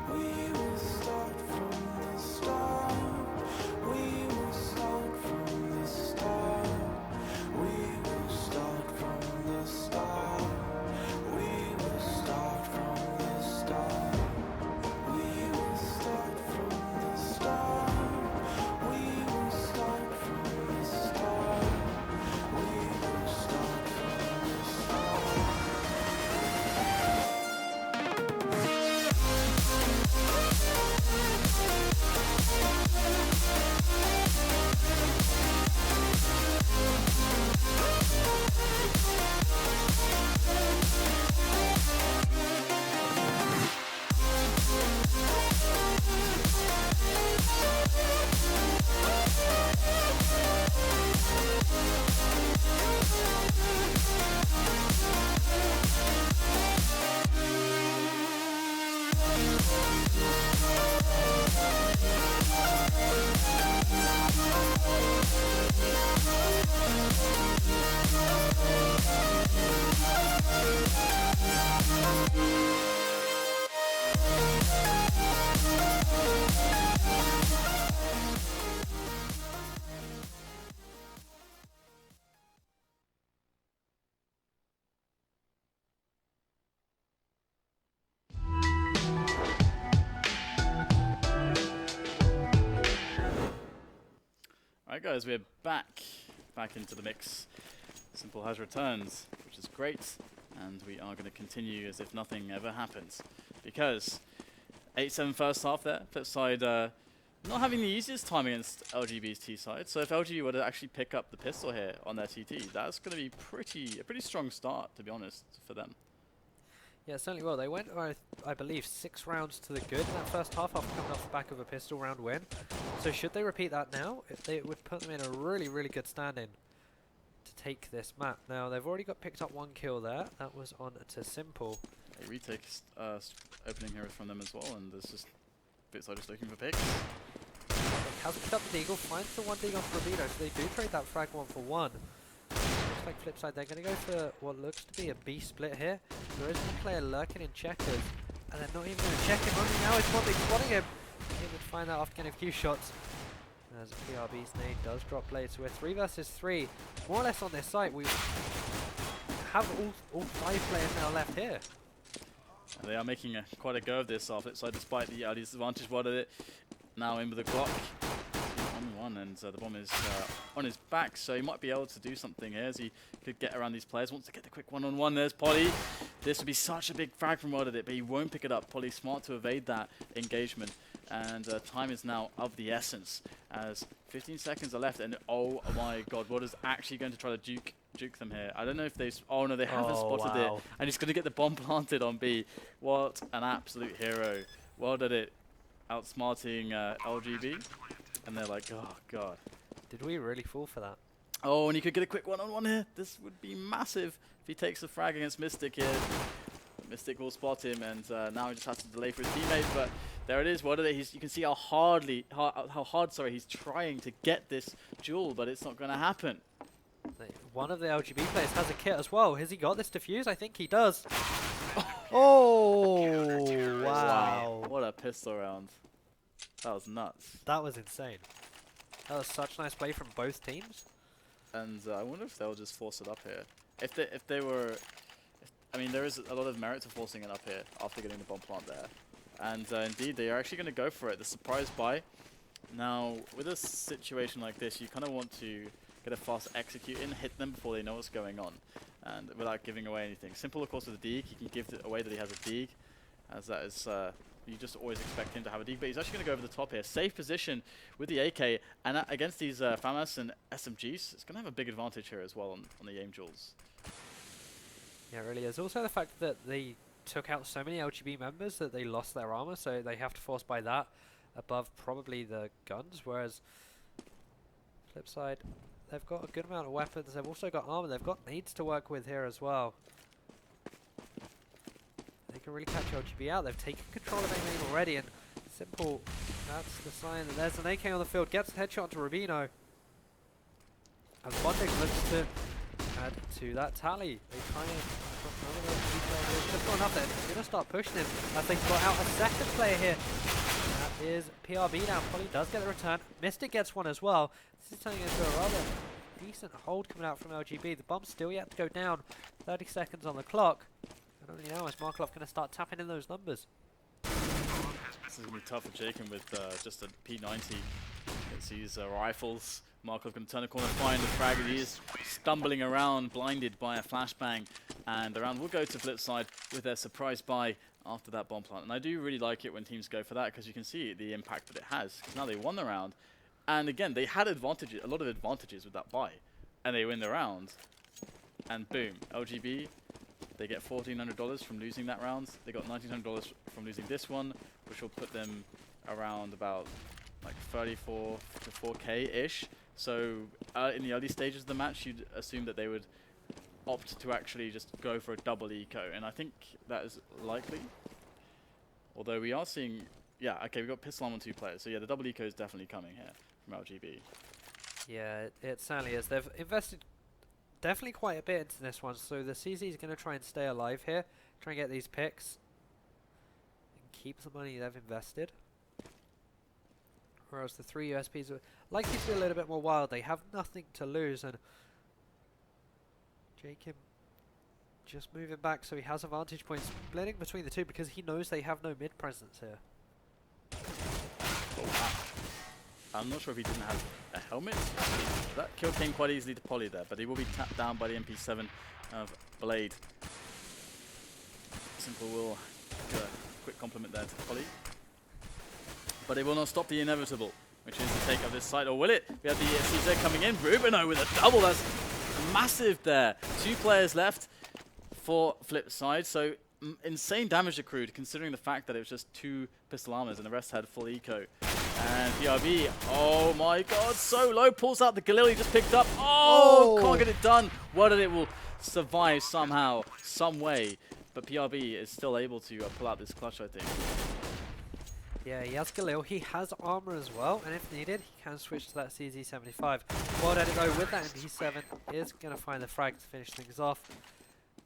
We will start from the start. We will start from the start. We will start from the start. We will start from the start. We will start from the start. We will start from the start. We will start from the start. Alright guys, we're back into the mix. Simple has returned, which is great, and we are going to continue as if nothing ever happens. Because 8-7 first half there, Flipside not having the easiest time against LGB's T side, so if LG were to actually pick up the pistol here on their TT, that's going to be a pretty strong start, to be honest, for them. Yeah, certainly will. They went, I believe, 6 rounds to the good in that first half after coming off the back of a pistol round win. So should they repeat that now, it would put them in a really, really good standing to take this map. Now, they've already got picked up 1 kill there. That was on to Simple. A retake opening here from them as well, and there's just Flipside just looking for picks. Has picked up the Deagle, finds the 1 Deagle on Rabido, so they do trade that frag 1 for 1. looks like Flipside, they're going to go for what looks to be a B split here. There is one player lurking in checkers, and they're not even going to check him. Only now it's Bonding spotting him. He would find that after getting a few shots. As PRB's nade does drop late, so we're 3 versus 3, more or less on this site. We have all 5 players now left here. And they are making quite a go of this off Flipside despite the disadvantage. What of it? Now in with the Glock. 1-1, and the bomb is on his back, so he might be able to do something here as he could get around these players. Wants to get the quick one-on-one. There's Polly. This would be such a big frag from What of it, but he won't pick it up. Polly's smart to evade that engagement. And time is now of the essence as 15 seconds are left, and oh my god, what is actually going to try to juke them here? I don't know if they... Oh no, they haven't spotted it, and he's going to get the bomb planted on B. What an absolute hero. Well did it, outsmarting LGB, and they're like, oh god. Did we really fall for that? Oh, and he could get a quick one-on-one here. This would be massive if he takes a frag against Mystic here. Mystic will spot him, and now he just has to delay for his teammate, but there it is. What are they? You can see how hard he's trying to get this duel, but it's not going to happen. One of the LGB players has a kit as well. Has he got this defuse? I think he does. Oh, wow. What a pistol round. That was nuts. That was insane. That was such nice play from both teams. And I wonder if they'll just force it up here. If they were... I mean, there is a lot of merit to forcing it up here after getting the bomb plant there. And indeed, they are actually going to go for it. The surprise buy. Now, with a situation like this, you kind of want to get a fast execute in, hit them before they know what's going on, and without giving away anything. Simple, of course, with the Deeg. He can give it away that he has a Deeg, as that is... you just always expect him to have a Deeg, but he's actually going to go over the top here. Safe position with the AK, and against these FAMAS and SMGs, it's going to have a big advantage here as well on the aim duels. Yeah, it really is. Also the fact that they took out so many LGB members that they lost their armor, so they have to force buy that above probably the guns, whereas Flipside, they've got a good amount of weapons, they've also got armor, they've got nades to work with here as well. They can really catch LGB out. They've taken control of A-main already, and Simple, that's the sign that there's an AK on the field, gets a headshot to Rubino. And Bonding looks to add to that tally. They try and just not enough there. They're gonna start pushing him as they spot out a second player here. That is PRB now. Polly does get the return. Mystic gets one as well. This is turning into a rather decent hold coming out from LGB. The bomb's still yet to go down. 30 seconds on the clock. And only now is Markov gonna start tapping in those numbers. This is gonna be tough for Jacob with just a P90. It's these rifles. Markov going to turn the corner, find the frag. He is stumbling around, blinded by a flashbang, and the round will go to Flipside with their surprise buy after that bomb plant. And I do really like it when teams go for that, because you can see the impact that it has. Because now they won the round, and again they had advantages, a lot of advantages with that buy, and they win the round, and boom, LGB, they get $1,400 from losing that round. They got $1,900 from losing this one, which will put them around about like 34 to 4K-ish. So in the early stages of the match, you'd assume that they would opt to actually just go for a double eco, and I think that is likely. Although we are seeing, yeah, okay, we've got pistol on 2 players, so yeah, the double eco is definitely coming here from LGB. Yeah, it certainly is. They've invested definitely quite a bit into this one, so the CZ is going to try and stay alive here, try and get these picks, and keep the money they've invested. Whereas the 3 USPs are likely to be a little bit more wild. They have nothing to lose, and Jacob just moving back so he has a vantage point, splitting between the two because he knows they have no mid presence here. Oh, wow. I'm not sure if he didn't have a helmet. That kill came quite easily to Polly there, but he will be tapped down by the MP7 of Blade. Simple will get a quick compliment there to Polly. But it will not stop the inevitable, which is the take of this site, or will it? We have the CZ coming in. Rubino with a double. That's massive there. 2 players left for Flipside, so insane damage accrued, considering the fact that it was just 2 pistol armors and the rest had full eco. And PRB, oh my god, so low. Pulls out the Galil he just picked up. Oh, can't get it done. What it will survive somehow, some way. But PRB is still able to pull out this clutch, I think. Yeah, he has Galil, he has armor as well, and if needed, he can switch to that CZ75. Wild Edit though, with that MP7, is going to find the frag to finish things off.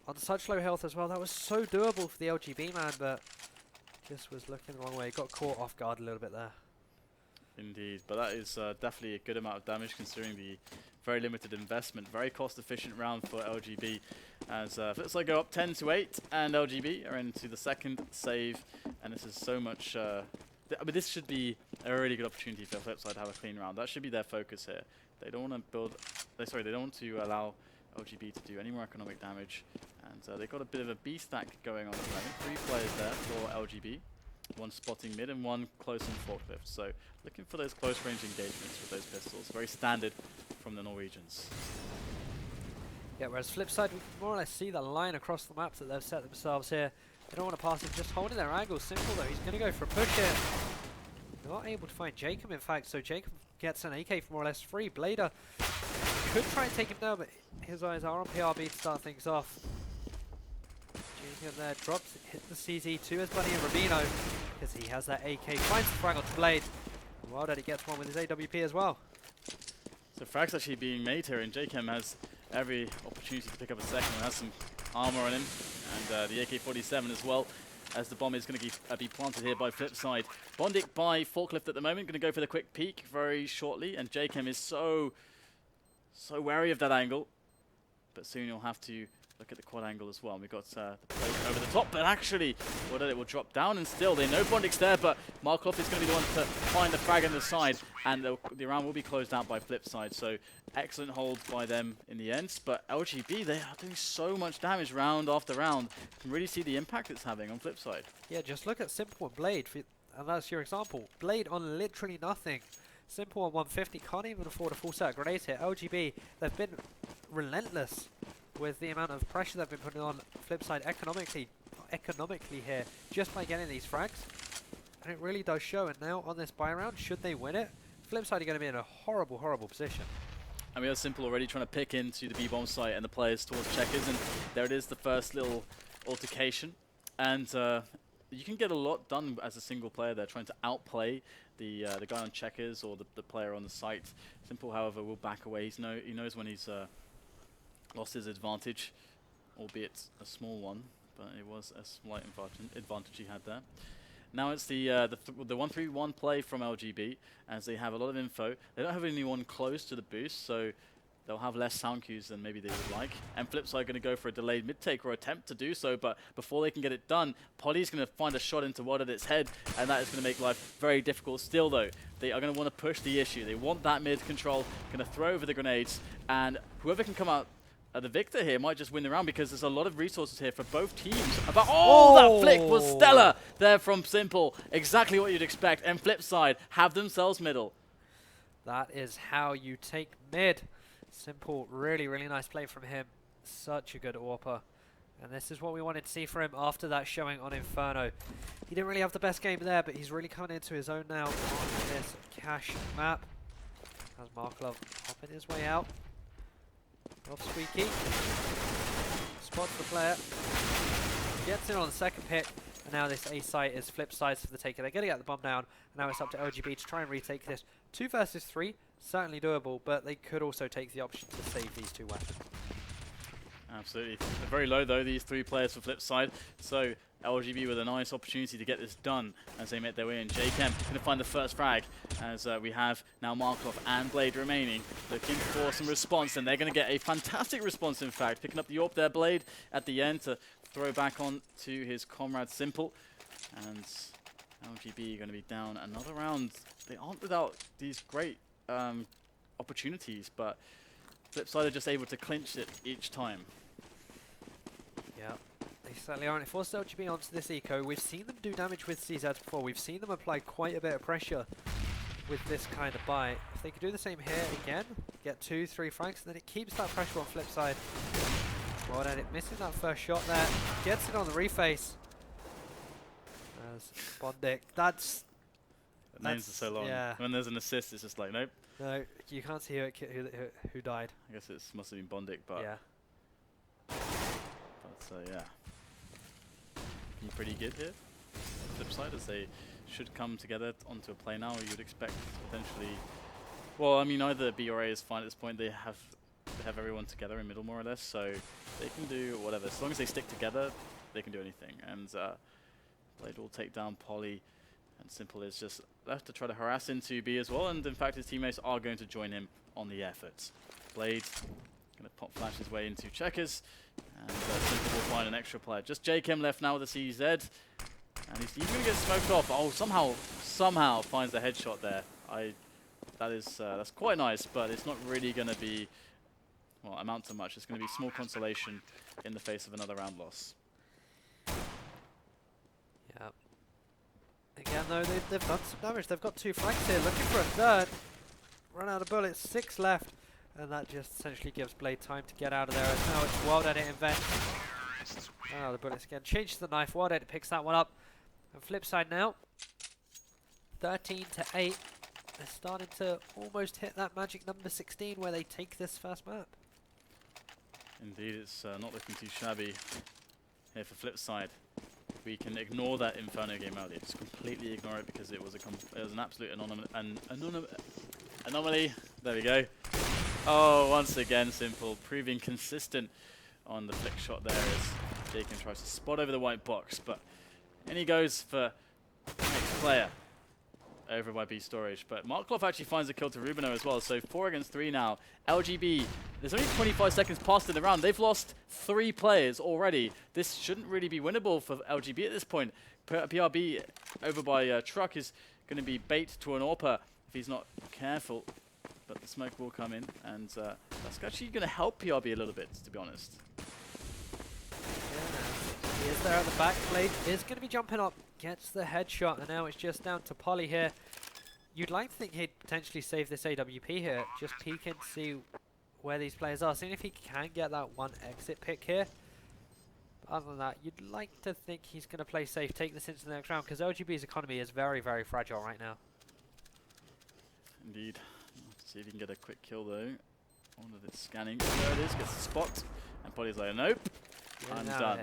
On such low health as well, that was so doable for the LGB man, but just was looking the wrong way. Got caught off guard a little bit there. Indeed, but that is definitely a good amount of damage considering the very limited investment. Very cost-efficient round for LGB as Flipside go up 10-8, and LGB are into the second save, and this is so much... I mean, this should be a really good opportunity for Flipside to have a clean round. That should be their focus here. They don't want to build... Sorry, they don't want to allow LGB to do any more economic damage, and they've got a bit of a B stack going on at the moment. 3 players there for LGB. 1 spotting mid and 1 close on forklift. So looking for those close range engagements with those pistols. Very standard from the Norwegians. Yeah, whereas Flipside, we can more or less see the line across the map that they've set themselves here. They don't want to pass it, just holding their angle. Simple though, he's going to go for a push here. They're not able to find Jacob in fact, so Jacob gets an AK for more or less free. Blader could try and take him down, but his eyes are on PRB to start things off. Jacob there drops, hit the CZ2 as Bunny and Rubino, because he has that AK, finds the frag onto Blade. And Wild Eddie gets one with his AWP as well. So frag's actually being made here, and JChem has every opportunity to pick up a second and has some armor on him, and the AK-47 as well, as the bomb is going to be planted here by Flipside. Bondik by Forklift at the moment, going to go for the quick peek very shortly, and JChem is so wary of that angle, but soon you'll have to look at the quad angle as well. And we've got the play over the top, but actually, it will drop down, and still they know Bondik's there, but Markov is going to be the one to find the frag on the side, and the round will be closed out by Flipside. So excellent hold by them in the end, but LGB, they are doing so much damage round after round. You can really see the impact it's having on Flipside. Yeah, just look at Simple and Blade, and that's your example. Blade on literally nothing. Simple on 150, can't even afford a full set of grenades here. LGB, they've been relentless with the amount of pressure they've been putting on Flipside economically here, just by getting these frags. And it really does show, and now on this buy round, should they win it, Flipside are going to be in a horrible, horrible position. And we have Simple already trying to pick into the B-bomb site and the players towards Checkers, and there it is, the first little altercation. And you can get a lot done as a single player there, trying to outplay the guy on Checkers or the player on the site. Simple, however, will back away. He knows when he's lost his advantage, albeit a small one, but it was a slight advantage he had there. Now it's the 1-3-1 play from LGB, as they have a lot of info. They don't have anyone close to the boost, so they'll have less sound cues than maybe they would like. And Flipside going to go for a delayed mid-take or attempt to do so, but before they can get it done, Poddy's going to find a shot into Wild Edit's head, and that is going to make life very difficult. Still though, they are going to want to push the issue. They want that mid control, going to throw over the grenades, and whoever can come out the victor here might just win the round, because there's a lot of resources here for both teams. That flick was stellar there from Simple. Exactly what you'd expect. And Flipside have themselves middle. That is how you take mid. Simple, really, really nice play from him. Such a good AWPer. And this is what we wanted to see from him after that showing on Inferno. He didn't really have the best game there, but he's really coming into his own now on this cash map. As Marklov hopping his way out. Off Squeaky. Spots the player. Gets in on the second pick. And now this A site is Flipside for the taker. They're going to get the bomb down. And now it's up to LGB to try and retake this. 2 versus 3. Certainly doable, but they could also take the option to save these 2 weapons. Absolutely. They're very low though, these 3 players for Flipside. So LGB with a nice opportunity to get this done as they make their way in. JChem going to find the first frag, as we have now Markov and Blade remaining, looking for some response, and they're going to get a fantastic response in fact. Picking up the AWP there, Blade at the end to throw back on to his comrade Simple. And LGB going to be down another round. They aren't without these great opportunities, but Flipside are just able to clinch it each time. Yeah, they certainly are. And it forced LGB onto this eco. We've seen them do damage with CZ before. We've seen them apply quite a bit of pressure with this kind of buy. If they could do the same here again, get 2-3 frags, then it keeps that pressure on Flipside. Wild Edit missing that first shot there. Gets it on the reface. As Bondik, that's... Names are so long. Yeah. When there's an assist, it's just like, nope. No, you can't see who died. I guess it must have been Bondik, but Yeah. Yeah. Pretty good here. Flipside as they should come together onto a play now. You'd expect potentially. Well, I mean, either B or A is fine at this point. They have everyone together in middle more or less, so they can do whatever. As long as they stick together, they can do anything. And Blade will take down Polly, and Simple is just left to try to harass into B as well. And in fact, his teammates are going to join him on the effort. Blade going to pop flash his way into Checkers, and Simple will find an extra player. Just JKM left now with the CZ, and he's even going to get smoked off. Oh, somehow finds the headshot there. That's quite nice, but it's not really going to be, well, amount to much. It's going to be small consolation in the face of another round loss. Yeah. Again, though, they've done some damage. They've got 2 flanks here, looking for a third. Run out of bullets, 6 left. And that just essentially gives Blade time to get out of there. As now it's Wild Edit Invent. Oh, the bullets again. Changes the knife. Wild Edit picks that one up. And flip side now. 13 to 8. They're starting to almost hit that magic number 16 where they take this first map. Indeed, it's not looking too shabby here for flip side. We can ignore that Inferno game earlier. Just completely ignore it because it was an absolute anomaly. There we go. Oh, once again, Simple proving consistent on the flick shot there as Jacob tries to spot over the white box, but in he goes for next player over by B Storage. But Markloff actually finds a kill to Rubino as well, so 4 against 3 now. LGB, there's only 25 seconds past in the round. They've lost 3 players already. This shouldn't really be winnable for LGB at this point. PRB over by Truck is going to be bait to an AWPer if he's not careful. But the smoke will come in, and that's actually going to help PRB a little bit, to be honest. Yeah, he is there at the back. Blade is going to be jumping up, gets the headshot, and now it's just down to Polly here. You'd like to think he'd potentially save this AWP here, just peek in to see where these players are, seeing if he can get that one exit pick here. But other than that, you'd like to think he's going to play safe, take this into the next round, because LGB's economy is very, very fragile right now. Indeed. See if he can get a quick kill though. One of it scanning. There it is, gets the spot. And Polly's like, nope, I'm done.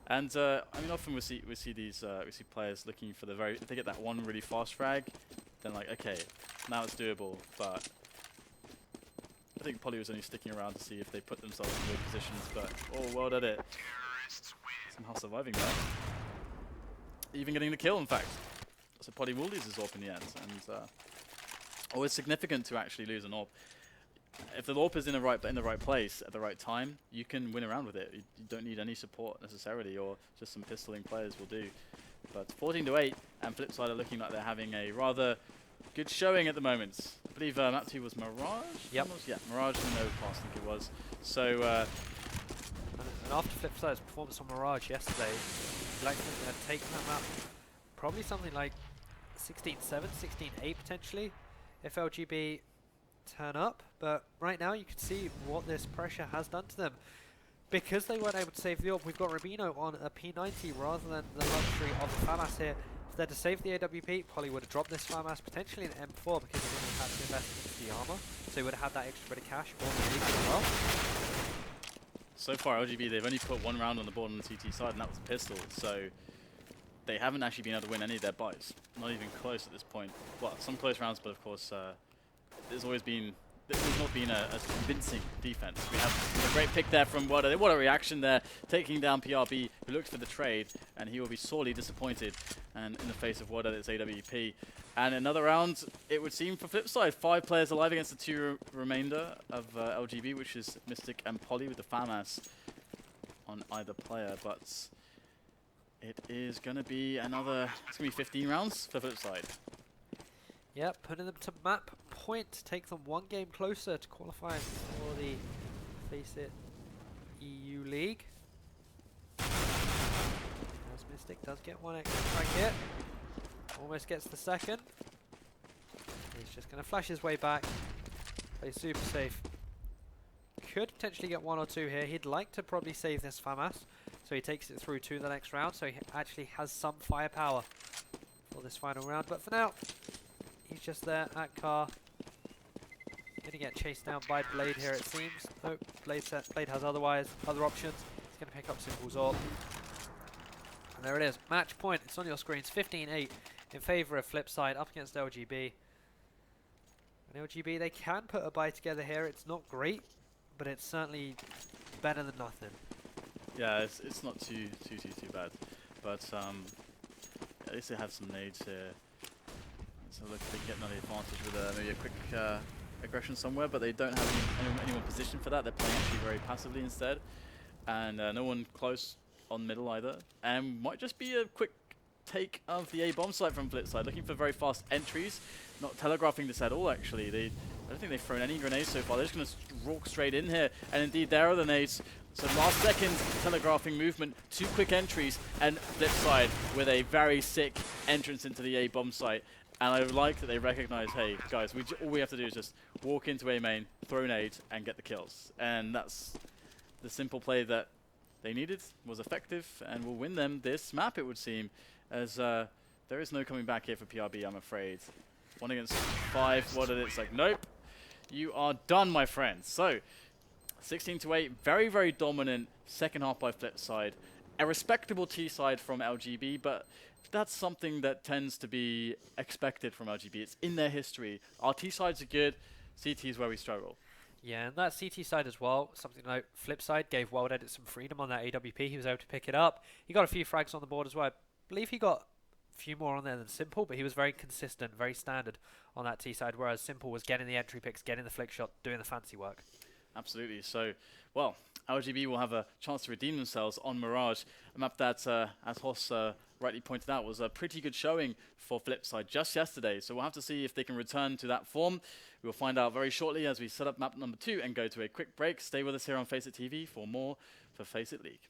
And I mean, often we see players looking for if they get that one really fast frag, then like, okay, now it's doable. But I think Polly was only sticking around to see if they put themselves in good positions. But oh, well done it. Somehow surviving that. Even getting the kill, in fact. So Polly will lose his AWP in the end, and always significant to actually lose an AWP. If the AWP is in the right place at the right time, you can win around with it. You don't need any support necessarily, or just some pistoling players will do. But 14 to 8, and Flipside are looking like they're having a rather good showing at the moment. I believe map 2 was Mirage? Yep. Yeah, Mirage and no pass, I think it was. So, and after Flipside's performance on Mirage yesterday, you'd like to think they'd take that map probably something like 16-7, 16-8 potentially, if LGB turn up. But right now you can see what this pressure has done to them. Because they weren't able to save the AWP, we've got Rubino on a P90 rather than the luxury of the FAMAS here. If they're to save the AWP, Polly would have dropped this FAMAS potentially in M4 because he wouldn't have had to invest into the armor. So he would have had that extra bit of cash on the league as well. So far LGB, they've only put 1 round on the board on the CT side, and that was a pistol. So they haven't actually been able to win any of their buys. Not even close at this point. Well, some close rounds, but of course, there's not been a convincing defense. We have a great pick there from Wada. What a reaction there, taking down PRB, who looks for the trade, and he will be sorely disappointed. And in the face of Wada, it's AWP. And another round, it would seem, for Flipside. 5 players alive against the 2 remainder of LGB, which is Mystic and Polly with the FAMAS on either player. But it is going to be it's going to be 15 rounds for Flipside. Yep, putting them to map point to take them 1 game closer to qualifying for the FACEIT EU League. As Mystic does get 1 extra frag here. Almost gets the second. He's just going to flash his way back. Play super safe. Could potentially get 1 or 2 here. He'd like to probably save this FAMAS, so he takes it through to the next round, so he actually has some firepower for this final round. But for now, he's just there at car. Gonna get chased down by Blade here, it seems. Nope, Blade has other options. He's gonna pick up Simple's AWP. And there it is, match point. It's on your screens, 15-8 in favour of Flipside up against LGB. And LGB, they can put a buy together here. It's not great, but it's certainly better than nothing. Yeah, it's not too bad, but at least they have some nades here. So look, they get another advantage with maybe a quick aggression somewhere, but they don't have anyone positioned for that. They're playing actually very passively instead, and no one close on middle either. And might just be a quick take of the A bomb site from Flipside, looking for very fast entries, not telegraphing this at all actually. I don't think they've thrown any grenades so far. They're just going to walk straight in here, and indeed there are the nades. So last second telegraphing movement, 2 quick entries, and Flipside with a very sick entrance into the A bomb site. And I like that they recognize, hey guys, all we have to do is just walk into A main, throw nades, and get the kills. And that's the simple play that they needed, was effective, and will win them this map, it would seem, as there is no coming back here for PRB, I'm afraid. 1 against 5, what is it? It's like, nope, you are done, my friends. So, 16-8, very, very dominant second half by Flipside. A respectable T-side from LGB, but that's something that tends to be expected from LGB. It's in their history. Our T-sides are good, CT is where we struggle. Yeah, and that CT side as well, something like Flipside gave Wild Edit some freedom on that AWP. He was able to pick it up. He got a few frags on the board as well. I believe he got a few more on there than Simple, but he was very consistent, very standard on that T side, whereas Simple was getting the entry picks, getting the flick shot, doing the fancy work. Absolutely. So, well, LGB will have a chance to redeem themselves on Mirage, a map that, as Hoss rightly pointed out, was a pretty good showing for Flipside just yesterday. So we'll have to see if they can return to that form. We'll find out very shortly as we set up map number 2 and go to a quick break. Stay with us here on FACEIT TV for more for FACEIT League.